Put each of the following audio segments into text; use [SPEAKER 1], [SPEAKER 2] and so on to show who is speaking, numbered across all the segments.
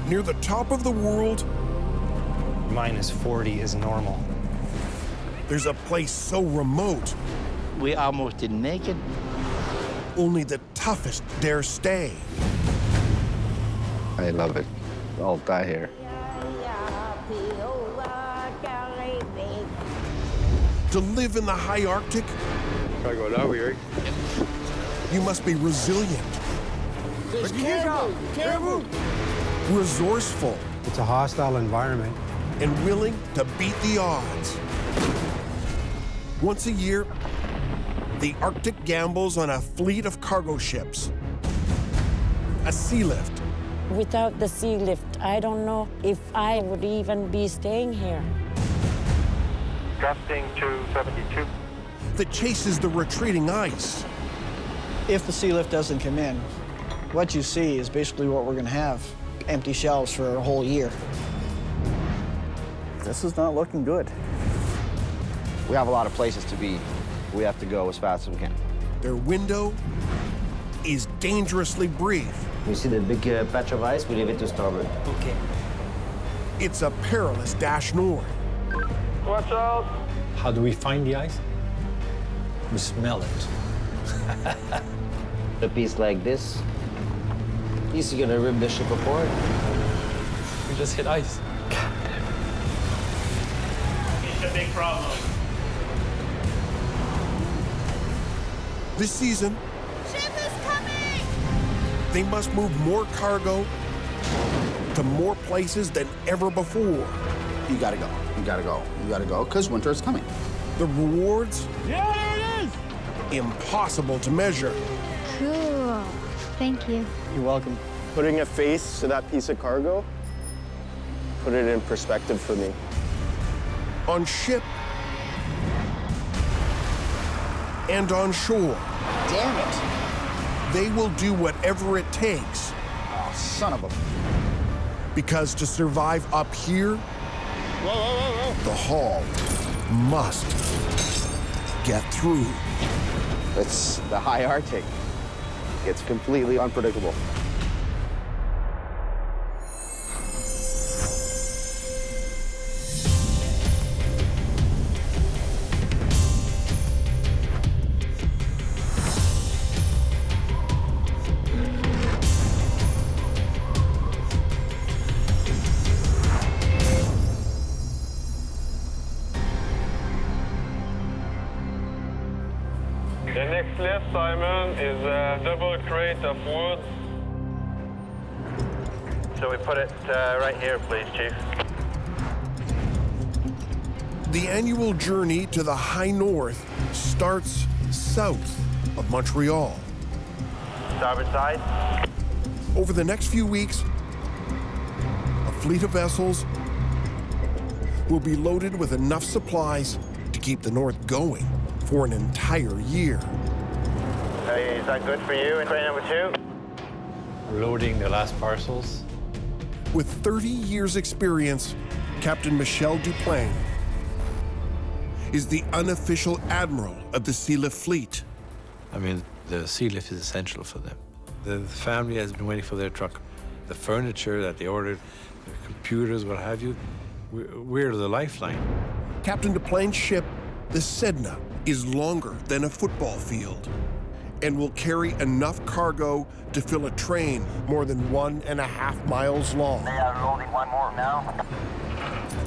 [SPEAKER 1] Near the top of the world,
[SPEAKER 2] Minus 40 is normal.
[SPEAKER 1] there's a place so remote,
[SPEAKER 3] We almost didn't make it.
[SPEAKER 1] only the toughest dare stay.
[SPEAKER 4] I love it. I'll die here.
[SPEAKER 1] To live in the high Arctic,
[SPEAKER 4] Try to go that way,
[SPEAKER 1] you must be resilient, resourceful,
[SPEAKER 5] It's a hostile environment.
[SPEAKER 1] and willing to beat the odds. Once a year, the Arctic gambles on a fleet of cargo ships, a sea lift,
[SPEAKER 6] Without the sea lift, I don't know if I would even be staying here.
[SPEAKER 7] Gusting to 72.
[SPEAKER 1] that chases the retreating ice.
[SPEAKER 8] If the sea lift doesn't come in, what you see is basically what we're going to have, empty shelves for a whole year. This is not looking good.
[SPEAKER 4] We have a lot of places to be. We have to go as fast as we can.
[SPEAKER 1] Their window is dangerously brief.
[SPEAKER 9] You see the big patch of ice? We leave it to starboard.
[SPEAKER 2] Okay.
[SPEAKER 1] It's a perilous dash north.
[SPEAKER 7] Watch out!
[SPEAKER 10] How do we find the ice? We smell it.
[SPEAKER 9] A piece like this, easy gonna rip the ship apart.
[SPEAKER 10] We just hit ice.
[SPEAKER 7] It's a big problem.
[SPEAKER 1] This season, they must move more cargo to more places than ever before.
[SPEAKER 4] You gotta go. You gotta go. You gotta go, because winter is coming.
[SPEAKER 1] The rewards, impossible to measure.
[SPEAKER 11] Cool. Thank you.
[SPEAKER 8] You're welcome.
[SPEAKER 12] Putting a face to that piece of cargo, put it in perspective for me.
[SPEAKER 1] On ship and on shore,
[SPEAKER 8] Damn it.
[SPEAKER 1] they will do whatever it takes,
[SPEAKER 4] Oh, son of a...
[SPEAKER 1] because to survive up here, the hull must get through.
[SPEAKER 4] It's the high Arctic. It's completely unpredictable.
[SPEAKER 7] The next lift, Simon, is a double crate of wood. So we put it right here, please, Chief.
[SPEAKER 1] The annual journey to the high north starts south of Montreal.
[SPEAKER 7] Starboard side.
[SPEAKER 1] Over the next few weeks, a fleet of vessels will be loaded with enough supplies to keep the North going for an entire year.
[SPEAKER 7] Is that good for you in crate number 2?
[SPEAKER 10] Loading the last parcels.
[SPEAKER 1] With 30 years' experience, Captain Michel Duplain is the unofficial admiral of the Sea Lift fleet.
[SPEAKER 10] I mean, the sea lift is essential for them. The family has been waiting for their truck. The furniture that they ordered, the computers, what have you, we're the lifeline.
[SPEAKER 1] Captain Duplain's ship, the Sedna, is longer than a football field and will carry enough cargo to fill a train more than 1.5 miles long.
[SPEAKER 7] They are loading one more now.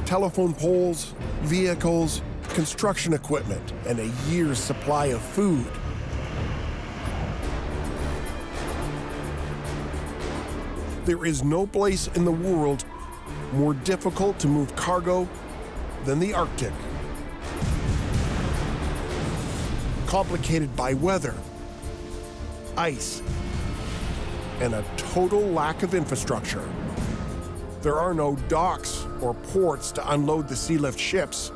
[SPEAKER 1] Telephone poles, vehicles, construction equipment, and a year's supply of food. There is no place in the world more difficult to move cargo than the Arctic. Complicated by weather, ice, and a total lack of infrastructure. There are no docks or ports to unload the sea lift ships.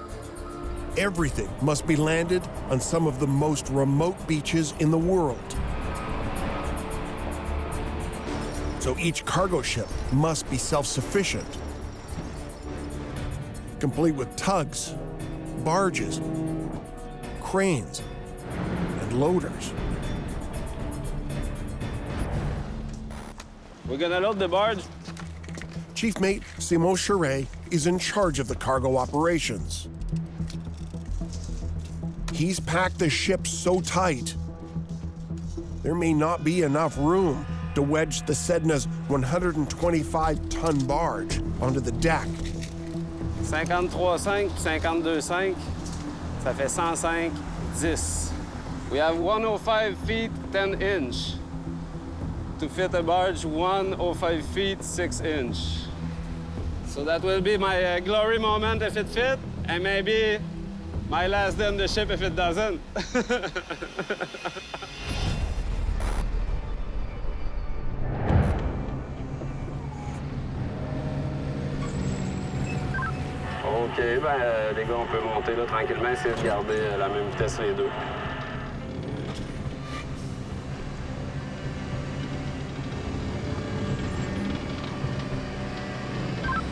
[SPEAKER 1] Everything must be landed on some of the most remote beaches in the world. So each cargo ship must be self-sufficient, complete with tugs, barges, cranes, and loaders.
[SPEAKER 12] We're gonna load the barge.
[SPEAKER 1] Chief Mate Simon Charret is in charge of the cargo operations. He's packed the ship so tight, there may not be enough room to wedge the Sedna's 125-ton barge onto the deck.
[SPEAKER 13] 53.5, 52.5, ça fait 105, 10. We have 105 feet, 10 inch. To fit a barge, 105 feet, 6 inch. So that will be my glory moment if it fit, and maybe my last day on the ship if it doesn't. OK, ben les gars, on peut monter là tranquillement, essayer de garder la même vitesse les deux.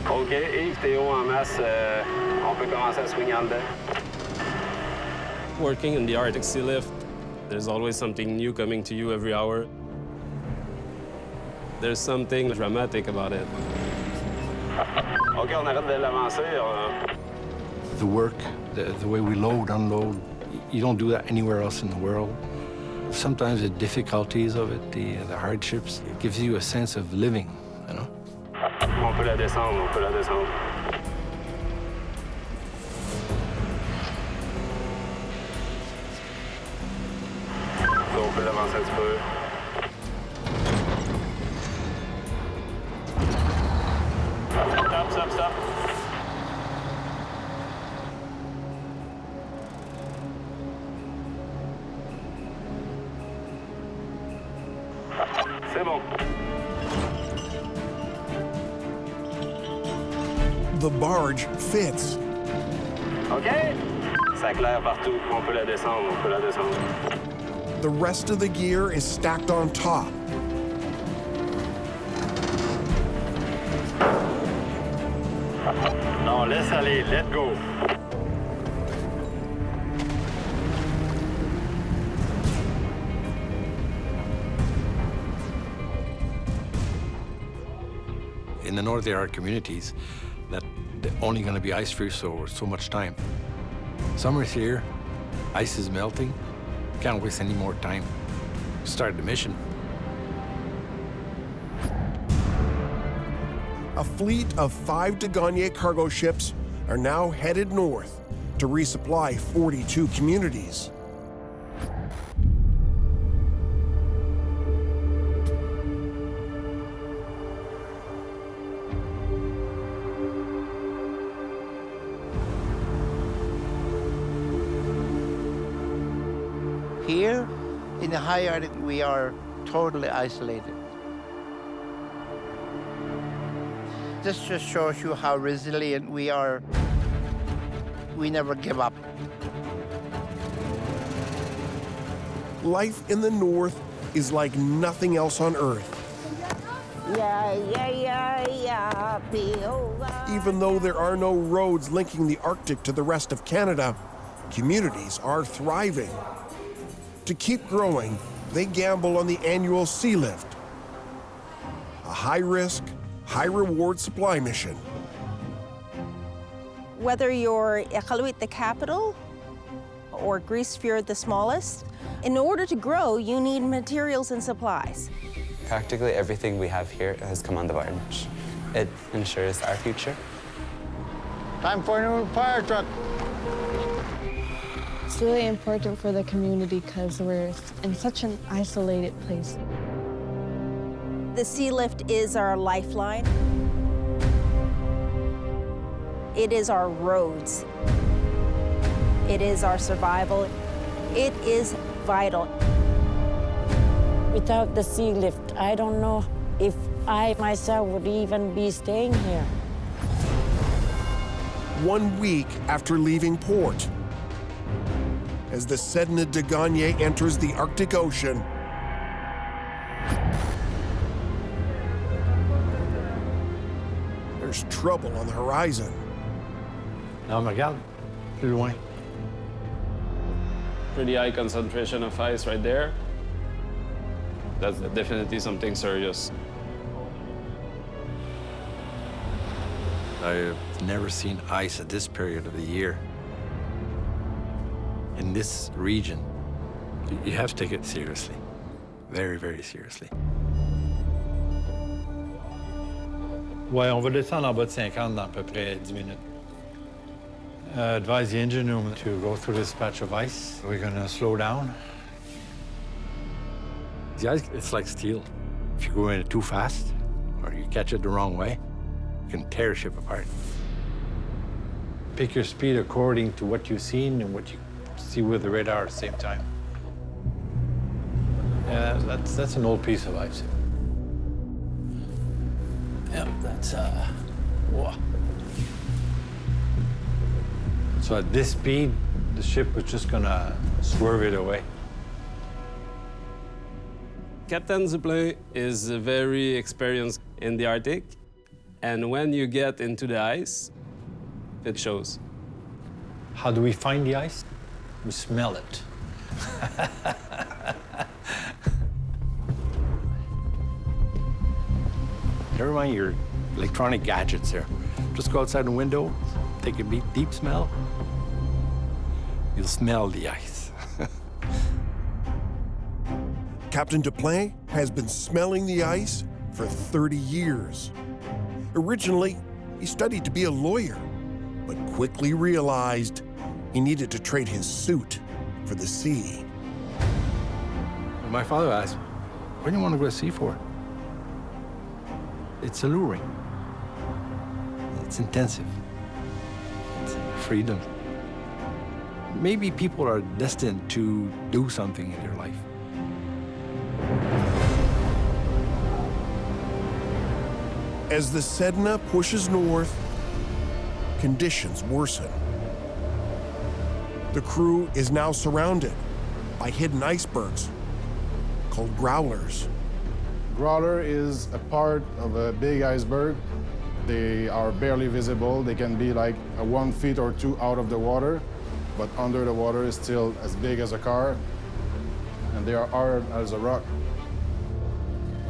[SPEAKER 13] OK, Yves, t'es haut en masse. On peut commencer à swinguer en dedans. Working in the Arctic sea lift, there's always something new coming to you every hour. There's something dramatic about it. OK, on arrête de l'avancer.
[SPEAKER 10] The work, the way we load, unload, you don't do that anywhere else in the world. Sometimes the difficulties of it, the hardships, it gives you a sense of living, you know?
[SPEAKER 13] On peut la descendre, on peut la descendre. On peut l'avancer un petit peu. Stop, stop, stop. C'est bon.
[SPEAKER 1] The barge fits.
[SPEAKER 13] OK. Ça claire partout. On peut la descendre, on peut la descendre.
[SPEAKER 1] The rest of the gear is stacked on top.
[SPEAKER 13] Non, laisse aller. Let go.
[SPEAKER 10] In the north, there are communities that they're only going to be ice-free for so much time. Summer's here, ice is melting. Can't waste any more time. Start the mission.
[SPEAKER 1] A fleet of 5 Degagné cargo ships are now headed north to resupply 42 communities.
[SPEAKER 3] Here in the high Arctic, we are totally isolated. This just shows you how resilient we are. We never give up.
[SPEAKER 1] Life in the north is like nothing else on Earth. Even though there are no roads linking the Arctic to the rest of Canada, communities are thriving. To keep growing, they gamble on the annual Sea Lift, a high-risk, high-reward supply mission.
[SPEAKER 14] Whether you're Iqaluit, the capital, or Greasefjord, the smallest, in order to grow, you need materials and supplies.
[SPEAKER 15] Practically everything we have here has come on the barge. It ensures our future.
[SPEAKER 8] Time for a new fire truck.
[SPEAKER 16] It's really important for the community because we're in such an isolated place.
[SPEAKER 14] The Sea Lift is our lifeline. It is our roads. It is our survival. It is vital.
[SPEAKER 6] Without the Sea Lift, I don't know if I myself would even be staying here.
[SPEAKER 1] 1 week after leaving port, as the Sedna Degagné enters the Arctic Ocean, there's trouble on the horizon.
[SPEAKER 10] Non, mais regarde, plus loin.
[SPEAKER 13] Pretty high concentration of ice right there. That's definitely something serious.
[SPEAKER 10] I've never seen ice at this period of the year. In this region, you have to take it seriously. Very, very seriously.
[SPEAKER 17] Ouais, on va descendre en bas de 50 dans à peu près 10 minutes. Advise the engine room to go through this patch of ice. We're gonna slow down.
[SPEAKER 10] The ice, it's like steel. If you go in it too fast, or you catch it the wrong way, you can tear a ship apart.
[SPEAKER 17] Pick your speed according to what you've seen and what you see with the radar at the same time. Yeah, that's an old piece of ice. Yeah, that's, whoa. So at this speed, the ship was just gonna swerve it away.
[SPEAKER 13] Captain Duplain is very experienced in the Arctic, and when you get into the ice, it shows.
[SPEAKER 17] How do we find the ice? We smell it.
[SPEAKER 10] Never mind your electronic gadgets there. Just go outside the window, take a deep smell. You'll smell the ice.
[SPEAKER 1] Captain Duplain has been smelling the ice for 30 years. Originally, he studied to be a lawyer, but quickly realized he needed to trade his suit for the sea.
[SPEAKER 10] My father asked, what do you want to go to sea for? It's alluring. It's intensive. It's freedom. Maybe people are destined to do something in their life.
[SPEAKER 1] As the Sedna pushes north, conditions worsen. The crew is now surrounded by hidden icebergs called growlers.
[SPEAKER 18] Growler is a part of a big iceberg. They are barely visible. They can be like 1 feet or 2 out of the water, but under the water is still as big as a car, and they are hard as a rock.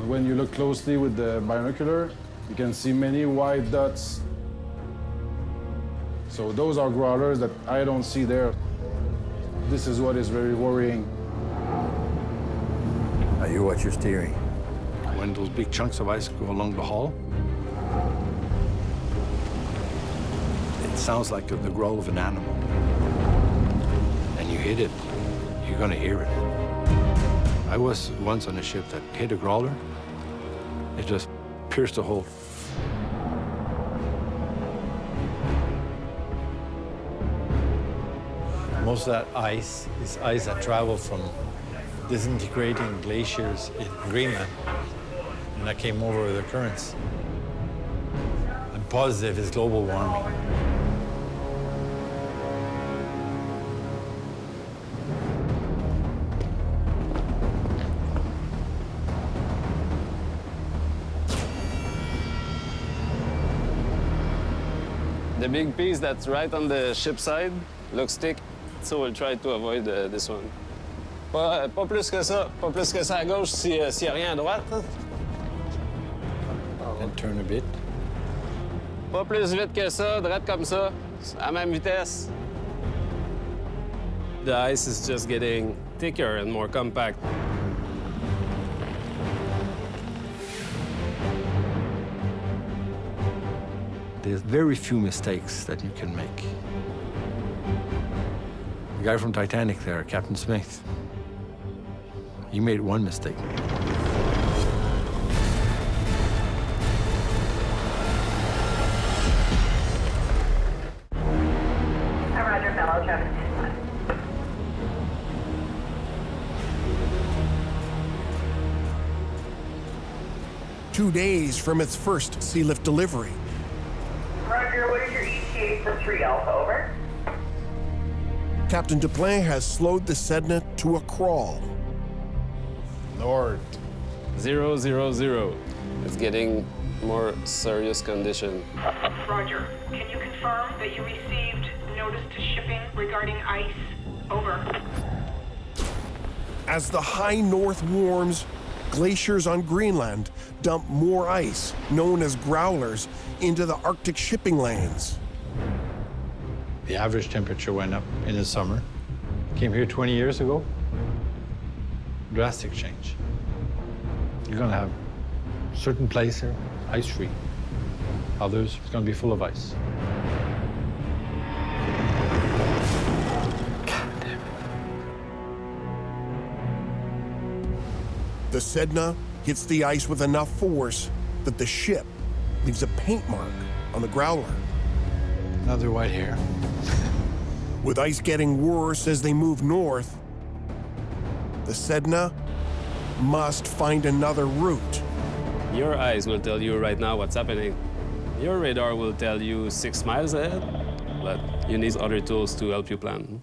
[SPEAKER 18] When you look closely with the binocular, you can see many white dots. So those are growlers that I don't see there. This is what is very worrying.
[SPEAKER 10] Now you watch your steering. When those big chunks of ice go along the hull, it sounds like the growl of an animal. And you hit it, you're gonna hear it. I was once on a ship that hit a growler. It just pierced the hull.
[SPEAKER 17] Most of that ice is ice that travels from disintegrating glaciers in Greenland, and that came over the currents. I'm positive it's global warming.
[SPEAKER 13] The big piece that's right on the ship side looks thick, so we'll try to avoid this one. Pas plus que ça. Pas plus que ça à gauche s'il y a rien à droite.
[SPEAKER 17] And turn a bit.
[SPEAKER 13] Pas plus vite que ça, droite comme ça, à même vitesse. The ice is just getting thicker and more compact.
[SPEAKER 10] There's very few mistakes that you can make. The guy from Titanic there, Captain Smith, he made one mistake.
[SPEAKER 19] Roger, fellow, traffic.
[SPEAKER 1] 2 days from its first sea lift delivery.
[SPEAKER 19] Roger, what is your ETA for 3 Alpha, over?
[SPEAKER 1] Captain Duplain has slowed the Sedna to a crawl.
[SPEAKER 18] North.
[SPEAKER 13] 000. It's getting more serious condition.
[SPEAKER 19] Roger, can you confirm that you received notice to shipping regarding ice? Over.
[SPEAKER 1] As the high north warms, glaciers on Greenland dump more ice, known as growlers, into the Arctic shipping lanes.
[SPEAKER 17] The average temperature went up in the summer. Came here 20 years ago. Drastic change. You're going to have certain places ice-free. Others, it's going to be full of ice.
[SPEAKER 1] The Sedna hits the ice with enough force that the ship leaves a paint mark on the growler.
[SPEAKER 17] Another white hair.
[SPEAKER 1] With ice getting worse as they move north, the Sedna must find another route.
[SPEAKER 13] Your eyes will tell you right now what's happening. Your radar will tell you 6 miles ahead, but you need other tools to help you plan.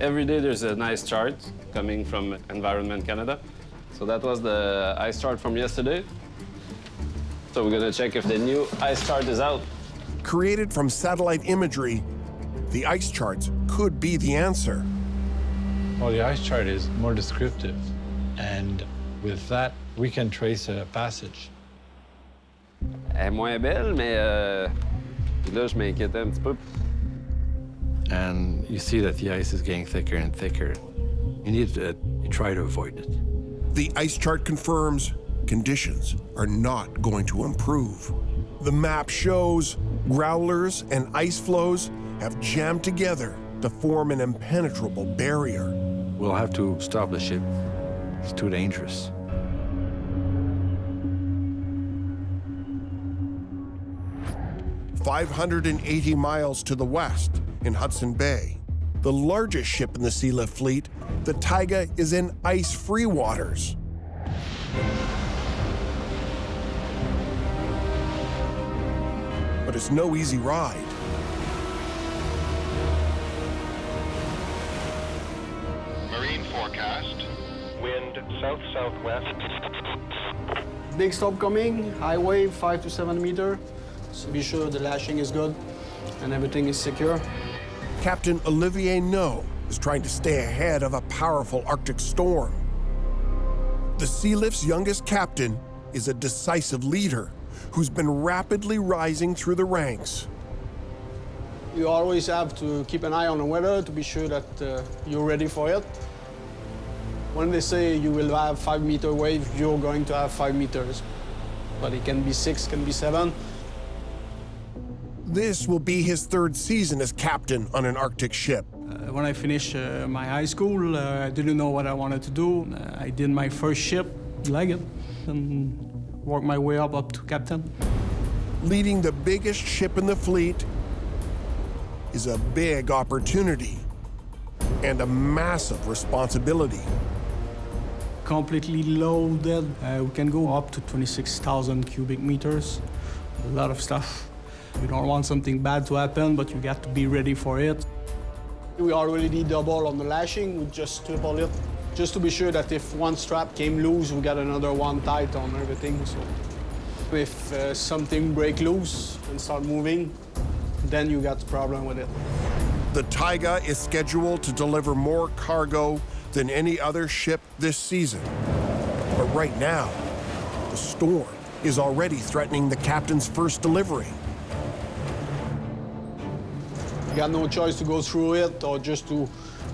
[SPEAKER 13] Every day there's a nice chart coming from Environment Canada. So that was the ice chart from yesterday. So we're gonna check if the new ice chart is out.
[SPEAKER 1] Created from satellite imagery, the ice charts could be the answer.
[SPEAKER 17] Well, the ice chart is more descriptive, and with that, we can trace a passage.
[SPEAKER 13] Elle est moins belle, mais là, je m'inquiétais un petit peu.
[SPEAKER 10] And you see that the ice is getting thicker and thicker. You try to avoid it.
[SPEAKER 1] The ice chart confirms conditions are not going to improve. The map shows growlers and ice flows have jammed together to form an impenetrable barrier.
[SPEAKER 10] We'll have to stop the ship. It's too dangerous.
[SPEAKER 1] "580 miles to the west in Hudson Bay, the largest ship in the sea lift fleet, the Taiga is in ice-free waters. But it's no easy ride.
[SPEAKER 20] Marine forecast. Wind south-southwest.
[SPEAKER 8] Big storm coming, high wave, 5 to 7 meters. So be sure the lashing is good and everything is secure.
[SPEAKER 1] Captain Olivier No is trying to stay ahead of a powerful Arctic storm. The Sea Lift's youngest captain is a decisive leader who's been rapidly rising through the ranks.
[SPEAKER 8] You always have to keep an eye on the weather to be sure that you're ready for it. When they say you will have 5 meter wave, you're going to have 5 meters. But it can be 6, can be 7.
[SPEAKER 1] This will be his third season as captain on an Arctic ship.
[SPEAKER 8] When I finished my high school, I didn't know what I wanted to do. I did my first ship, like it, and worked my way up to captain.
[SPEAKER 1] Leading the biggest ship in the fleet is a big opportunity and a massive responsibility.
[SPEAKER 8] Completely loaded. We can go up to 26,000 cubic meters. A lot of stuff. You don't want something bad to happen, but you got to be ready for it. We already double on the lashing. We just triple it, just to be sure that if one strap came loose, we got another one tight on everything. So if something break loose and start moving, then you got the problem with it.
[SPEAKER 1] The Taiga is scheduled to deliver more cargo than any other ship this season. But right now, the storm is already threatening the captain's first delivery.
[SPEAKER 8] You got no choice to go through it or just to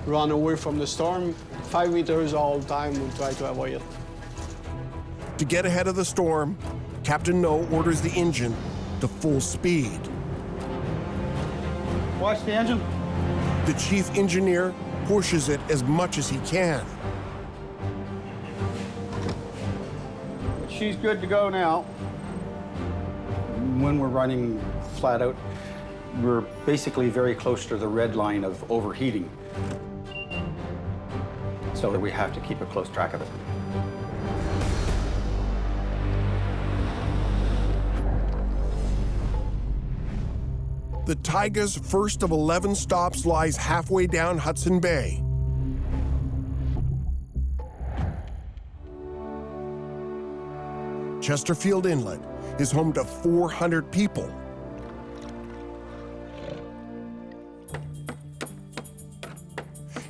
[SPEAKER 8] run away from the storm. 5 meters all the time, we'll try to avoid it.
[SPEAKER 1] To get ahead of the storm, Captain No orders the engine to full speed.
[SPEAKER 8] Watch the engine.
[SPEAKER 1] The chief engineer pushes it as much as he can.
[SPEAKER 21] She's good to go now. When we're running flat out, we're basically very close to the red line of overheating. So we have to keep a close track of it.
[SPEAKER 1] The Taiga's first of 11 stops lies halfway down Hudson Bay. Chesterfield Inlet is home to 400 people.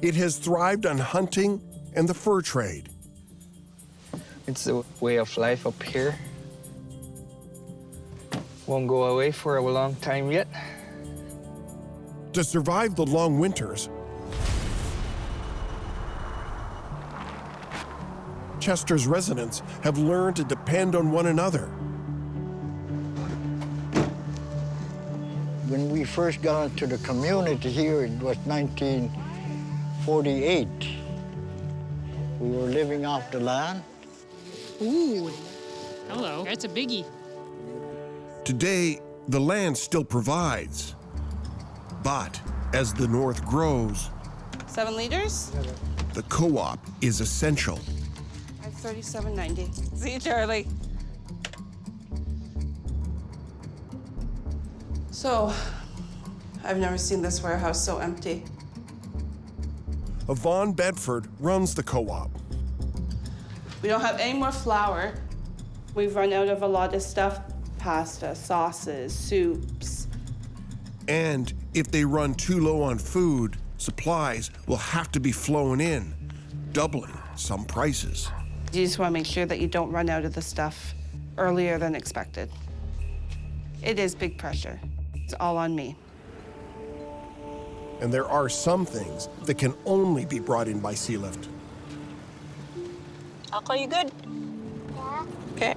[SPEAKER 1] It has thrived on hunting and the fur trade.
[SPEAKER 22] It's a way of life up here.
[SPEAKER 5] Won't go away for a long time yet.
[SPEAKER 1] To survive the long winters, Chester's residents have learned to depend on one another.
[SPEAKER 22] When we first got into the community here, it was 1948. We were living off the land.
[SPEAKER 23] Ooh, hello, that's a biggie.
[SPEAKER 1] Today, the land still provides. But as the North grows,
[SPEAKER 24] 7 liters?
[SPEAKER 1] the co-op is essential.
[SPEAKER 24] At $37.90. See, Charlie. So, I've never seen this warehouse so empty.
[SPEAKER 1] Yvonne Bedford runs the co-op.
[SPEAKER 24] We don't have any more flour. We've run out of a lot of stuff. Pasta, sauces, soups.
[SPEAKER 1] And if they run too low on food, supplies will have to be flown in, doubling some prices.
[SPEAKER 24] You just want to make sure that you don't run out of the stuff earlier than expected. It is big pressure. It's all on me.
[SPEAKER 1] And there are some things that can only be brought in by sea lift.
[SPEAKER 24] Ako, you good?
[SPEAKER 23] Yeah.
[SPEAKER 24] Okay.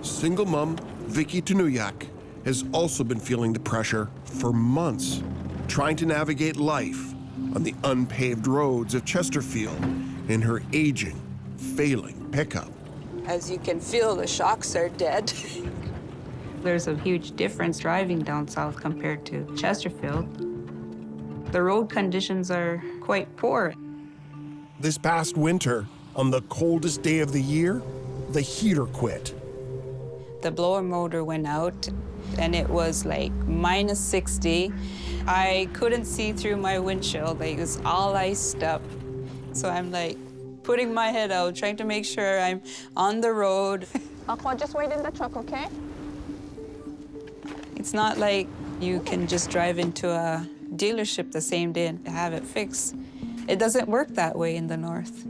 [SPEAKER 1] Single mom Vicky Tanuyak has also been feeling the pressure for months, trying to navigate life on the unpaved roads of Chesterfield in her aging, failing pickup.
[SPEAKER 25] As you can feel, the shocks are dead.
[SPEAKER 26] There's a huge difference driving down south compared to Chesterfield. The road conditions are quite poor.
[SPEAKER 1] This past winter, on the coldest day of the year, the heater quit.
[SPEAKER 26] The blower motor went out, and it was like minus 60. I couldn't see through my windshield. Like, it was all iced up. So I'm like putting my head out, trying to make sure I'm on the road.
[SPEAKER 23] Aqua, just wait in the truck, okay?
[SPEAKER 26] It's not like you can just drive into a dealership the same day and have it fixed. It doesn't work that way in the north.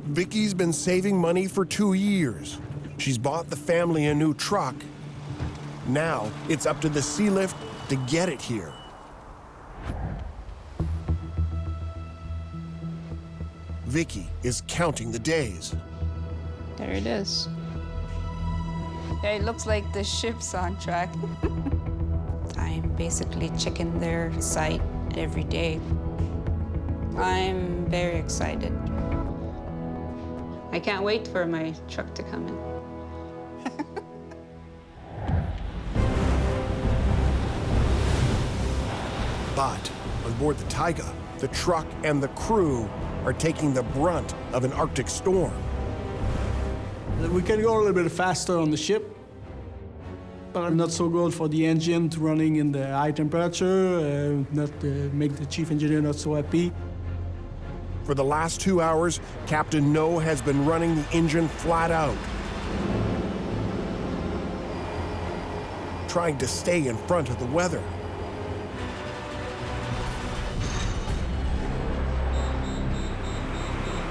[SPEAKER 1] Vicky's been saving money for 2 years. She's bought the family a new truck. Now it's up to the sea lift to get it here. Vicky is counting the days.
[SPEAKER 26] There it is. Yeah, it looks like the ship's on track. I'm basically checking their site every day. I'm very excited. I can't wait for my truck to come in.
[SPEAKER 1] But on board the Taiga, the truck and the crew are taking the brunt of an Arctic storm.
[SPEAKER 8] We can go a little bit faster on the ship, but not so good for the engine to running in the high temperature, make the chief engineer not so happy.
[SPEAKER 1] For the last 2 hours, Captain No has been running the engine flat out, trying to stay in front of the weather.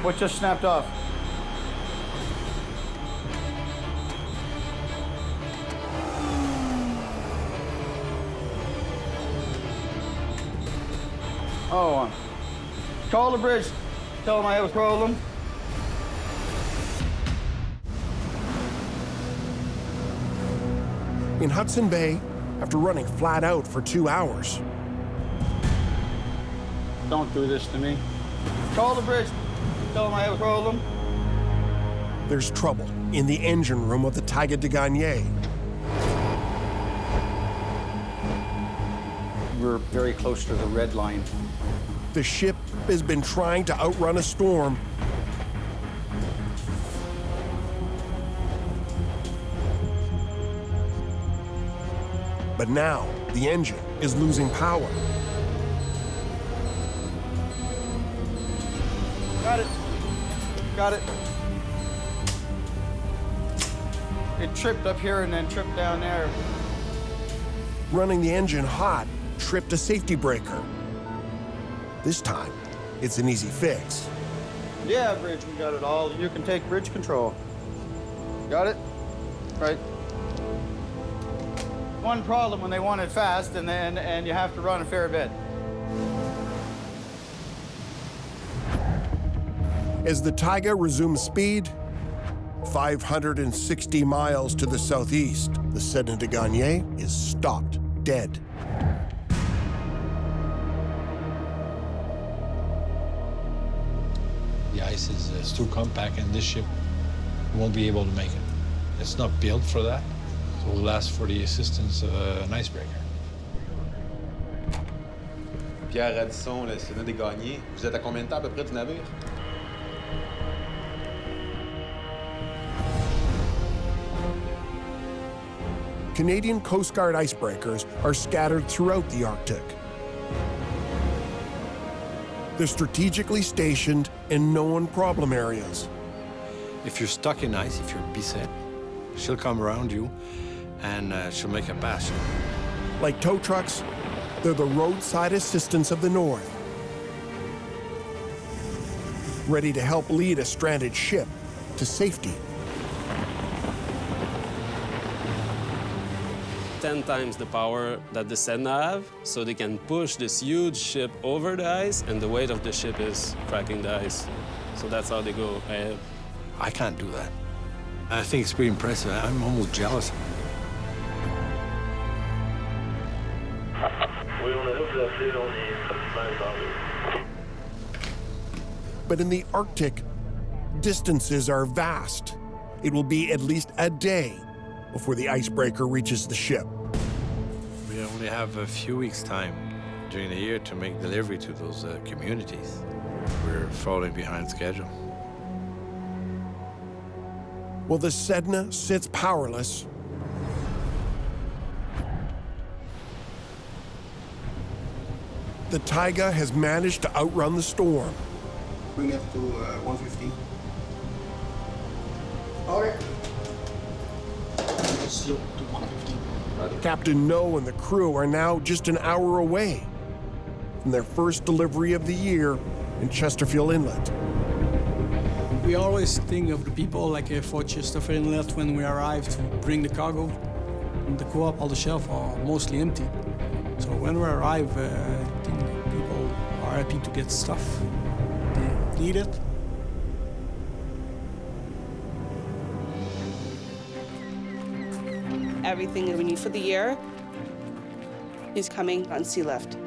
[SPEAKER 21] What just snapped off? Oh, call the bridge. Tell them I have a problem.
[SPEAKER 1] In Hudson Bay, after running flat out for 2 hours.
[SPEAKER 21] Don't do this to me. Call the bridge. Tell them I have a problem.
[SPEAKER 1] There's trouble in the engine room of the Taiga de Gagne.
[SPEAKER 21] We're very close to the red line.
[SPEAKER 1] The ship has been trying to outrun a storm. But now, the engine is losing power.
[SPEAKER 21] Got it. Got it. It tripped up here and then tripped down there.
[SPEAKER 1] Running the engine hot tripped a safety breaker. This time, it's an easy fix.
[SPEAKER 21] Yeah, bridge, we got it all. You can take bridge control. Got it? Right.
[SPEAKER 2] One problem when they want it fast, and you have to run a fair bit.
[SPEAKER 1] As the Taiga resumes speed, 560 miles to the southeast, the Sedna de Gagné is stopped dead.
[SPEAKER 17] The ice is too compact, and this ship won't be able to make it. It's not built for that, so we'll ask for the assistance of an icebreaker.
[SPEAKER 4] Pierre Radisson, le Sedna de Gagné. Vous êtes à combien de temps à peu près du navire?
[SPEAKER 1] Canadian Coast Guard icebreakers are scattered throughout the Arctic. They're strategically stationed in known problem areas.
[SPEAKER 10] If you're stuck in ice, if you're beset, she'll come around you and she'll make a pass.
[SPEAKER 1] Like tow trucks, they're the roadside assistance of the North, ready to help lead a stranded ship to safety.
[SPEAKER 13] 10 times the power that the Sedna have, so they can push this huge ship over the ice, and the weight of the ship is cracking the ice. So that's how they go ahead.
[SPEAKER 10] I can't do that. I think it's pretty impressive. I'm almost jealous.
[SPEAKER 1] But in the Arctic, distances are vast. It will be at least a day before the icebreaker reaches the ship.
[SPEAKER 10] We only have a few weeks' time during the year to make delivery to those communities. We're falling behind schedule.
[SPEAKER 1] While the Sedna sits powerless, the Taiga has managed to outrun the storm.
[SPEAKER 7] Bring it to 150. Okay. Slow to 150.
[SPEAKER 1] Captain No and the crew are now just an hour away from their first delivery of the year in Chesterfield Inlet.
[SPEAKER 8] We always think of the people like for Chesterfield Inlet when we arrive to bring the cargo. And the co-op, all the shelves are mostly empty. So when we arrive, I think people are happy to get stuff. They need it.
[SPEAKER 24] Everything that we need for the year is coming on sea lift.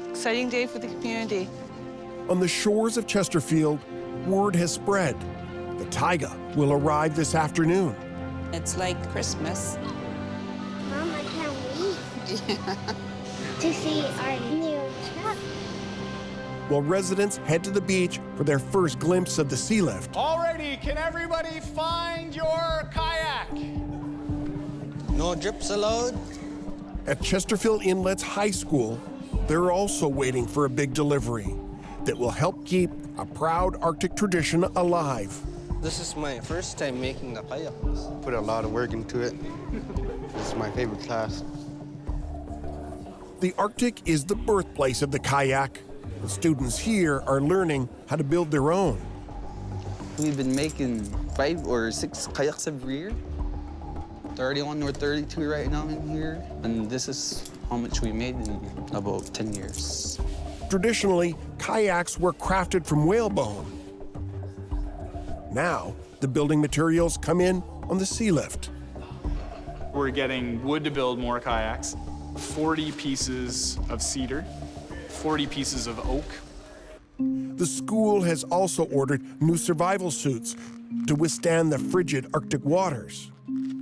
[SPEAKER 24] Exciting day for the community.
[SPEAKER 1] On the shores of Chesterfield, word has spread. The Taiga will arrive this afternoon.
[SPEAKER 26] It's like Christmas.
[SPEAKER 9] Mom, I can't wait to see our new truck.
[SPEAKER 1] While residents head to the beach for their first glimpse of the sea lift.
[SPEAKER 2] Alrighty, can everybody find your kayak?
[SPEAKER 22] No drips allowed.
[SPEAKER 1] At Chesterfield Inlet's high school, they're also waiting for a big delivery that will help keep a proud Arctic tradition alive.
[SPEAKER 11] This is my first time making the kayak. Put a lot of work into it. This is my favorite class.
[SPEAKER 1] The Arctic is the birthplace of the kayak. The students here are learning how to build their own.
[SPEAKER 15] We've been making 5 or 6 kayaks every year. 31 or 32 right now in here. And this is how much we made in about 10 years.
[SPEAKER 1] Traditionally, kayaks were crafted from whalebone. Now, the building materials come in on the sea lift.
[SPEAKER 12] We're getting wood to build more kayaks, 40 pieces of cedar, 40 pieces of oak.
[SPEAKER 1] The school has also ordered new survival suits to withstand the frigid Arctic waters.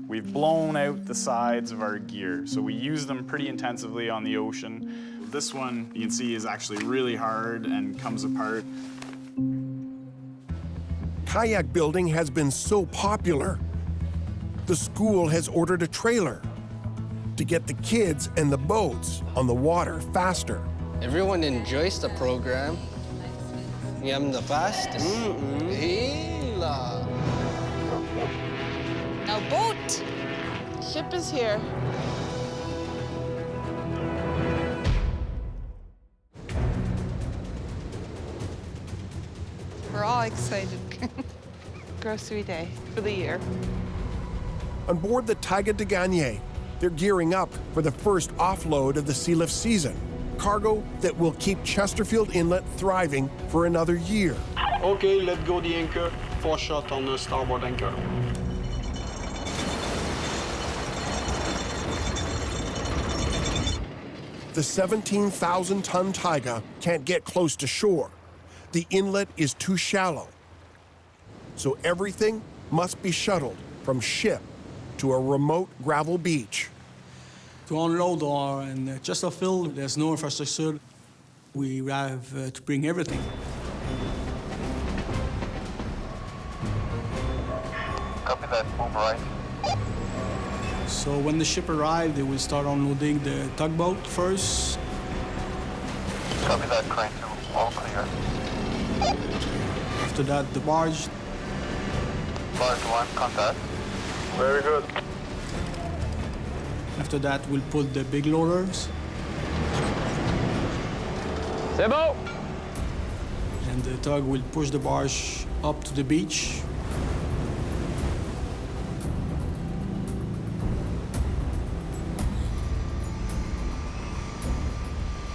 [SPEAKER 12] We've blown out the sides of our gear, so we use them pretty intensively on the ocean. This one, you can see, is actually really hard and comes apart.
[SPEAKER 1] Kayak building has been so popular, the school has ordered a trailer to get the kids and the boats on the water faster.
[SPEAKER 11] Everyone enjoys the program. I'm the fastest. Hela.
[SPEAKER 24] Now boat! Ship is here.
[SPEAKER 26] We're all excited.
[SPEAKER 24] Grocery day for the year.
[SPEAKER 1] On board the Taiga de Gagné, They're gearing up for the first offload of the sea lift season, cargo that will keep Chesterfield Inlet thriving for another year.
[SPEAKER 7] Okay, let go the anchor. 4 shot on the starboard anchor.
[SPEAKER 1] The 17,000-ton Taiga can't get close to shore. The inlet is too shallow. So everything must be shuttled from ship to a remote gravel beach.
[SPEAKER 8] To unload or in Chesterfield, there's no infrastructure. We have to bring everything.
[SPEAKER 20] Copy that, move right.
[SPEAKER 8] So when the ship arrived, they will start unloading the tugboat first.
[SPEAKER 20] Copy that, crane 2, all clear.
[SPEAKER 8] After that, the barge.
[SPEAKER 20] Barge 1, contact. Very good.
[SPEAKER 8] After that, we'll put the big loaders.
[SPEAKER 13] C'est bon!
[SPEAKER 8] And the tug will push the barge up to the beach.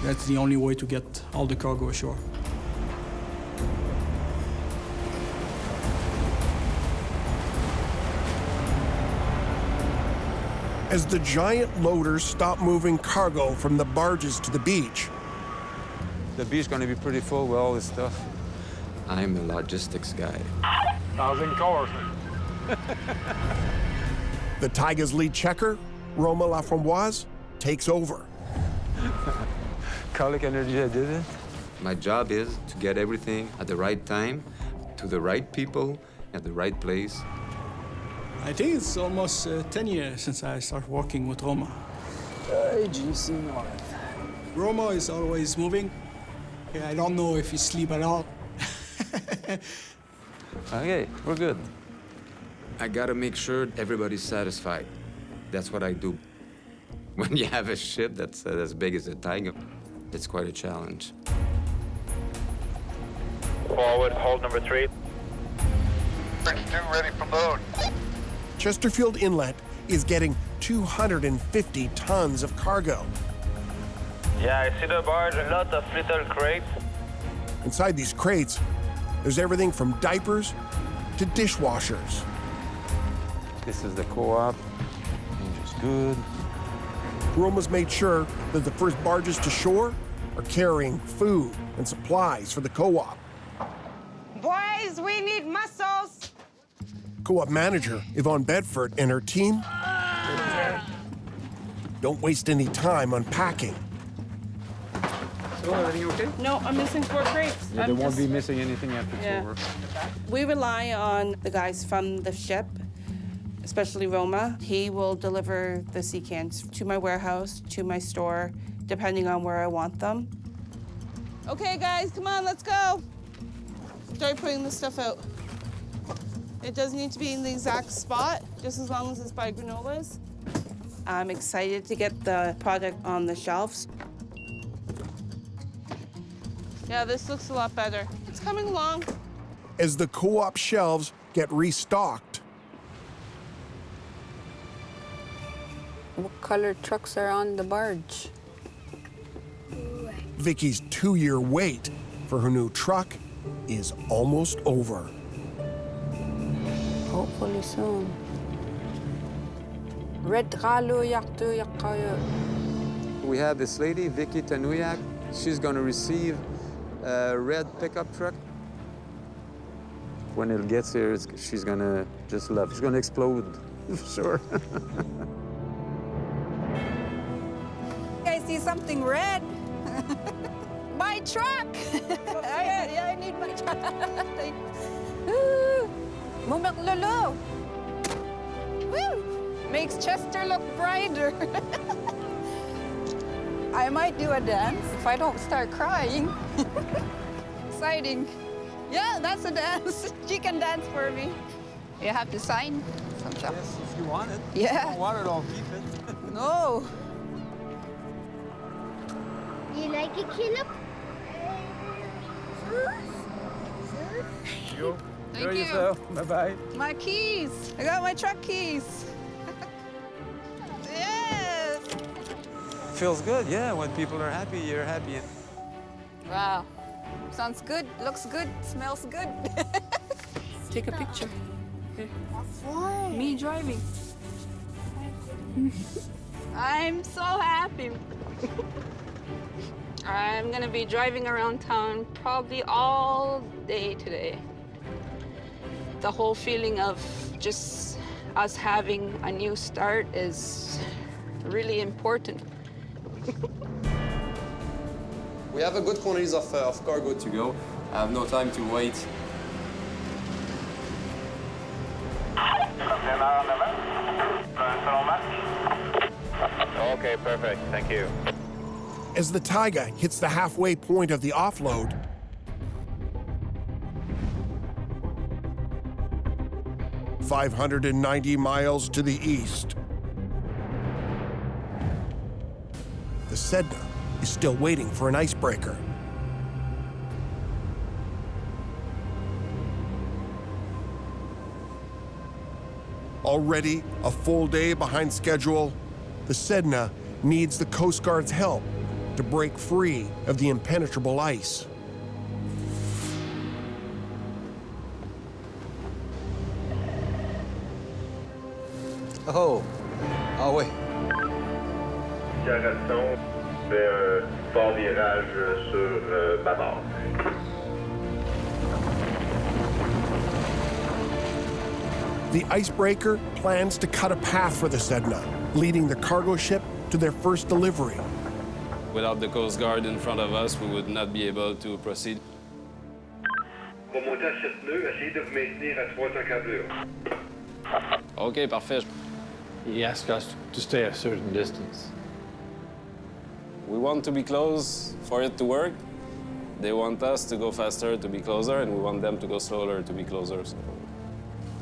[SPEAKER 8] That's the only way to get all the cargo ashore.
[SPEAKER 1] As the giant loaders stop moving cargo from the barges to the beach,
[SPEAKER 3] the beach is going to be pretty full with all this stuff.
[SPEAKER 4] I'm a logistics guy.
[SPEAKER 3] 1,000 cars.
[SPEAKER 1] the Taiga's lead checker, Roma Laframboise, takes over.
[SPEAKER 3] Colic energy, I did it.
[SPEAKER 4] My job is to get everything at the right time, to the right people, at the right place.
[SPEAKER 8] I think it's almost 10 years since I started working with Roma.
[SPEAKER 15] GC North.
[SPEAKER 8] Roma is always moving. I don't know if he sleeps at all.
[SPEAKER 3] Okay, we're good.
[SPEAKER 4] I gotta make sure everybody's satisfied. That's what I do. When you have a ship that's as big as a Taiga, it's quite a challenge.
[SPEAKER 20] Forward, hold number 3. Bridge 2, ready for load.
[SPEAKER 1] Chesterfield Inlet is getting 250 tons of cargo.
[SPEAKER 20] Yeah, I see the barge, a lot of little crates.
[SPEAKER 1] Inside these crates, there's everything from diapers to dishwashers.
[SPEAKER 3] This is the co-op. Engine's good.
[SPEAKER 1] Roma's made sure that the first barges to shore are carrying food and supplies for the co-op.
[SPEAKER 6] Boys, we need muscles.
[SPEAKER 1] Co-op manager Yvonne Bedford and her team don't waste any time unpacking.
[SPEAKER 3] So, everything okay?
[SPEAKER 24] No, I'm missing 4 crates.
[SPEAKER 3] Yeah, they won't be missing anything after it's over.
[SPEAKER 24] We rely on the guys from the ship, especially Roma. He will deliver the sea cans to my warehouse, to my store, depending on where I want them. Okay, guys, come on, let's go. Start putting this stuff out. It doesn't need to be in the exact spot, just as long as it's by granolas. I'm excited to get the product on the shelves. Yeah, this looks a lot better. It's coming along.
[SPEAKER 1] As the co-op shelves get restocked,
[SPEAKER 26] What color trucks are on the barge?
[SPEAKER 1] Vicky's 2-year wait for her new truck is almost over.
[SPEAKER 26] Hopefully soon. Red Ralo Yaktu Yakayo.
[SPEAKER 3] We have this lady, Vicky Tanuyak. She's going to receive a red pickup truck. When it gets here, she's going to just love. She's going to explode, for sure.
[SPEAKER 26] I see something red. My truck! I need my truck. Mumak Lolo. Woo! Makes Chester look brighter. I might do a dance if I don't start crying. Exciting. Yeah, that's a dance. She can dance for me. You have to sign sometimes.
[SPEAKER 3] Yes, if you want it.
[SPEAKER 26] Yeah.
[SPEAKER 3] If you don't want it, I'll keep it.
[SPEAKER 26] No.
[SPEAKER 9] You like it, Caleb?
[SPEAKER 3] You.
[SPEAKER 26] Thank
[SPEAKER 3] Enjoy
[SPEAKER 26] you.
[SPEAKER 3] yourself. Bye-bye.
[SPEAKER 26] My keys. I got my truck keys. Yeah.
[SPEAKER 3] feels good, yeah. When people are happy, you're happy.
[SPEAKER 26] Wow. Sounds good, looks good, smells good. Take a picture. Here.
[SPEAKER 9] Why?
[SPEAKER 26] Me driving. I'm so happy. I'm gonna be driving around town probably all day today. The whole feeling of just us having a new start is really important.
[SPEAKER 3] We have a good quantities of cargo to go. I have no time to wait.
[SPEAKER 20] Okay, perfect. Thank you.
[SPEAKER 1] As the Taiga hits the halfway point of the offload, "590 miles to the east," the Sedna is still waiting for an icebreaker. Already a full day behind schedule, the Sedna needs the Coast Guard's help to break free of the impenetrable ice.
[SPEAKER 3] Oh, oui.
[SPEAKER 20] Direction vers fort virage sur bâbord.
[SPEAKER 1] The icebreaker plans to cut a path for the Sedna, leading the cargo ship to their first delivery.
[SPEAKER 13] Without the Coast Guard in front of us, we would not be able to proceed.
[SPEAKER 20] Pour monter à 7 nœuds, essayez de vous maintenir à 3 encablures.
[SPEAKER 13] Okay, parfait.
[SPEAKER 17] He asked us to stay a certain distance.
[SPEAKER 13] We want to be close for it to work. They want us to go faster to be closer, and we want them to go slower to be closer. So.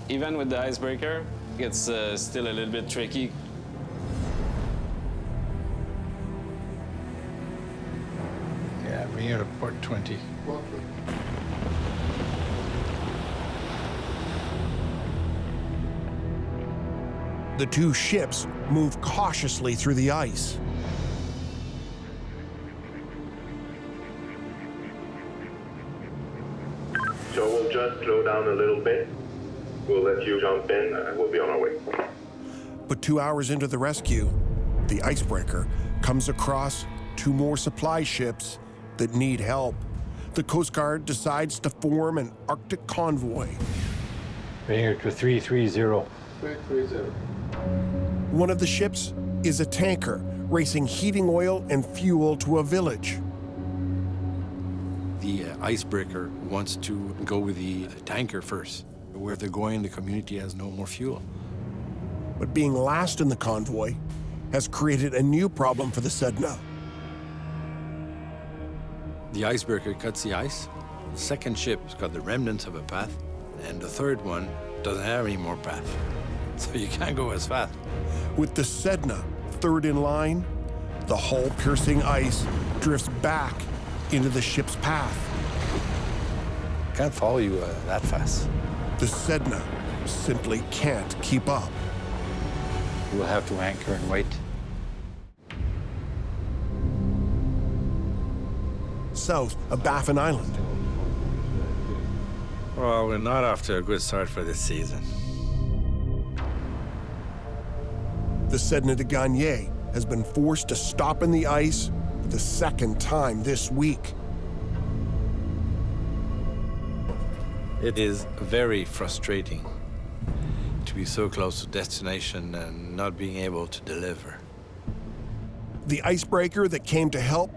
[SPEAKER 13] Even with the icebreaker, it's still a little bit tricky.
[SPEAKER 17] Yeah, bring her to port 20.
[SPEAKER 1] The two ships move cautiously through the ice.
[SPEAKER 20] So we'll just slow down a little bit. We'll let you jump in. We'll be on our way.
[SPEAKER 1] But 2 hours into the rescue, the icebreaker comes across two more supply ships that need help. The Coast Guard decides to form an Arctic convoy.
[SPEAKER 17] Bring her to 330.
[SPEAKER 20] 330.
[SPEAKER 1] One of the ships is a tanker racing heating oil and fuel to a village.
[SPEAKER 10] The icebreaker wants to go with the tanker first. Where they're going, the community has no more fuel.
[SPEAKER 1] But being last in the convoy has created a new problem for the Sedna.
[SPEAKER 10] The icebreaker cuts the ice. The second ship's got the remnants of a path, and the third one doesn't have any more path. So you can't go as fast.
[SPEAKER 1] With the Sedna third in line, the hull-piercing ice drifts back into the ship's path.
[SPEAKER 10] Can't follow you that fast.
[SPEAKER 1] The Sedna simply can't keep up.
[SPEAKER 17] We'll have to anchor and wait.
[SPEAKER 1] South of Baffin Island,
[SPEAKER 10] Well, we're not off to a good start for this season.
[SPEAKER 1] the Sedna de Gagne has been forced to stop in the ice for the second time this week.
[SPEAKER 10] It is very frustrating to be so close to destination and not being able to deliver.
[SPEAKER 1] The icebreaker that came to help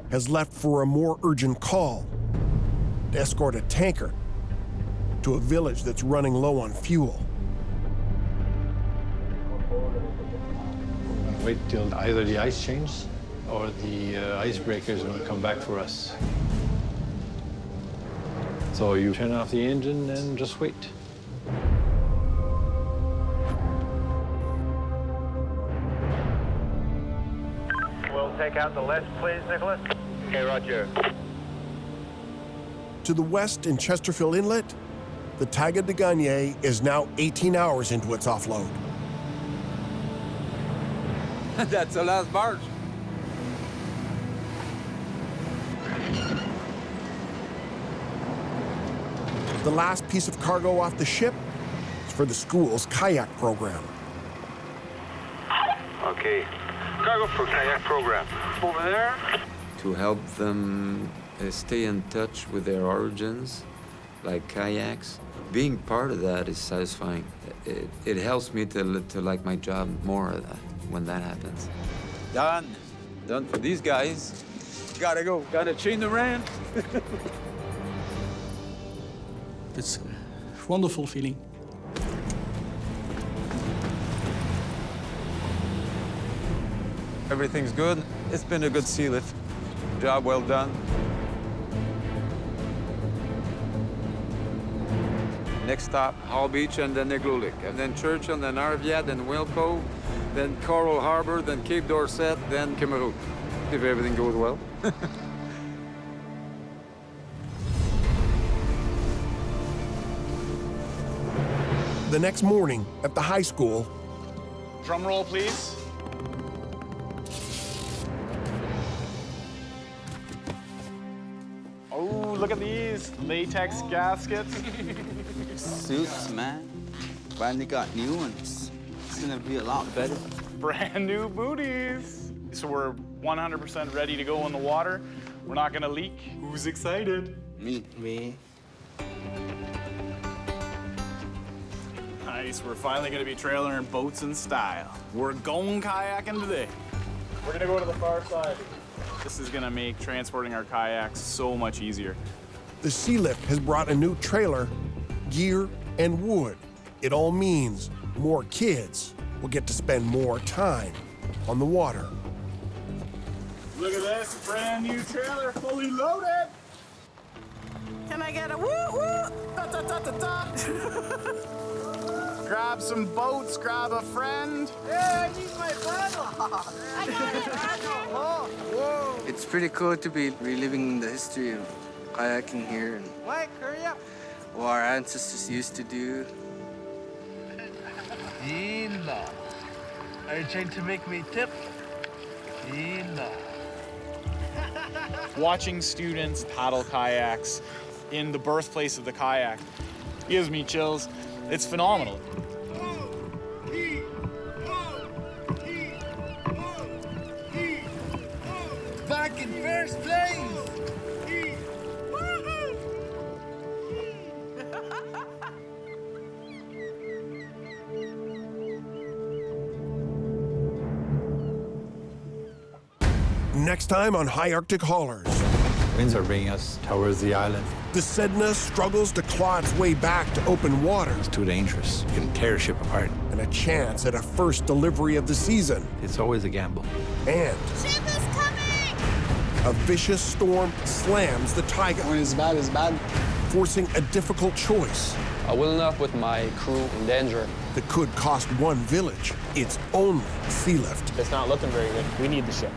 [SPEAKER 1] has left for a more urgent call to escort a tanker to a village that's running low on fuel.
[SPEAKER 17] Wait till either the ice changes or the icebreaker is going to come back for us. So you turn off the engine and just wait.
[SPEAKER 20] We'll take out the list, please, Nicholas. Okay, roger.
[SPEAKER 1] To the west in Chesterfield Inlet, the Taiga de Gagne is now 18 hours into its offload.
[SPEAKER 3] That's the last barge.
[SPEAKER 1] The last piece of cargo off the ship is for the school's kayak program.
[SPEAKER 5] Okay, cargo for kayak program. Over there.
[SPEAKER 4] To help them stay in touch with their origins, like kayaks. Being part of that is satisfying. It helps me to like my job more when that happens. Done for these guys. Gotta go. Gotta chain the ramp.
[SPEAKER 8] It's a wonderful feeling.
[SPEAKER 3] Everything's good. It's been a good sea lift. Job well done. Next stop, Hall Beach and then Igloolik, and then Churchill, then Arviat, then Wilco, then Coral Harbor, then Cape Dorset, then Kimarook, if everything goes well.
[SPEAKER 1] The next morning at the high school,
[SPEAKER 12] Drum roll, please. Oh, look at these latex gaskets.
[SPEAKER 15] Suits, man. Finally got new ones. It's gonna be a lot better.
[SPEAKER 12] Brand new booties. So we're 100% ready to go in the water. We're not gonna leak. Who's excited?
[SPEAKER 15] Me.
[SPEAKER 12] Nice, we're finally gonna be trailering boats in style. We're going kayaking today. We're gonna go to the far side. This is gonna make transporting our kayaks so much easier.
[SPEAKER 1] the sea lift has brought a new trailer, gear, and wood. It all means more kids will get to spend more time on the water.
[SPEAKER 12] Look at this brand new trailer, fully loaded.
[SPEAKER 6] Can I get a woo woo? Da, da, da, da, da.
[SPEAKER 12] Grab some boats, grab a friend.
[SPEAKER 6] Hey, I need my paddle. I got it, Roger.
[SPEAKER 12] Oh, whoa.
[SPEAKER 15] It's pretty cool to be reliving the history of kayaking here and
[SPEAKER 6] Wait, hurry up.
[SPEAKER 15] what our ancestors used to do.
[SPEAKER 14] Ila. Are you trying to make me tip? Ila.
[SPEAKER 12] Watching students paddle kayaks in the birthplace of the kayak gives me chills. It's phenomenal.
[SPEAKER 14] Back in first place!
[SPEAKER 1] Next time on High Arctic Haulers.
[SPEAKER 17] Winds are bringing us towards the island.
[SPEAKER 1] The Sedna struggles to claw its way back to open water.
[SPEAKER 10] It's too dangerous. You can tear a ship apart.
[SPEAKER 1] And a chance at a first delivery of the season.
[SPEAKER 10] It's always a gamble.
[SPEAKER 1] And
[SPEAKER 6] Ship is coming!
[SPEAKER 1] a vicious storm slams the Taiga.
[SPEAKER 15] When it's bad, it's bad.
[SPEAKER 1] Forcing a difficult choice.
[SPEAKER 16] I will not put my crew in danger.
[SPEAKER 1] That could cost one village its only sea lift.
[SPEAKER 16] It's not looking very good. We need the ship.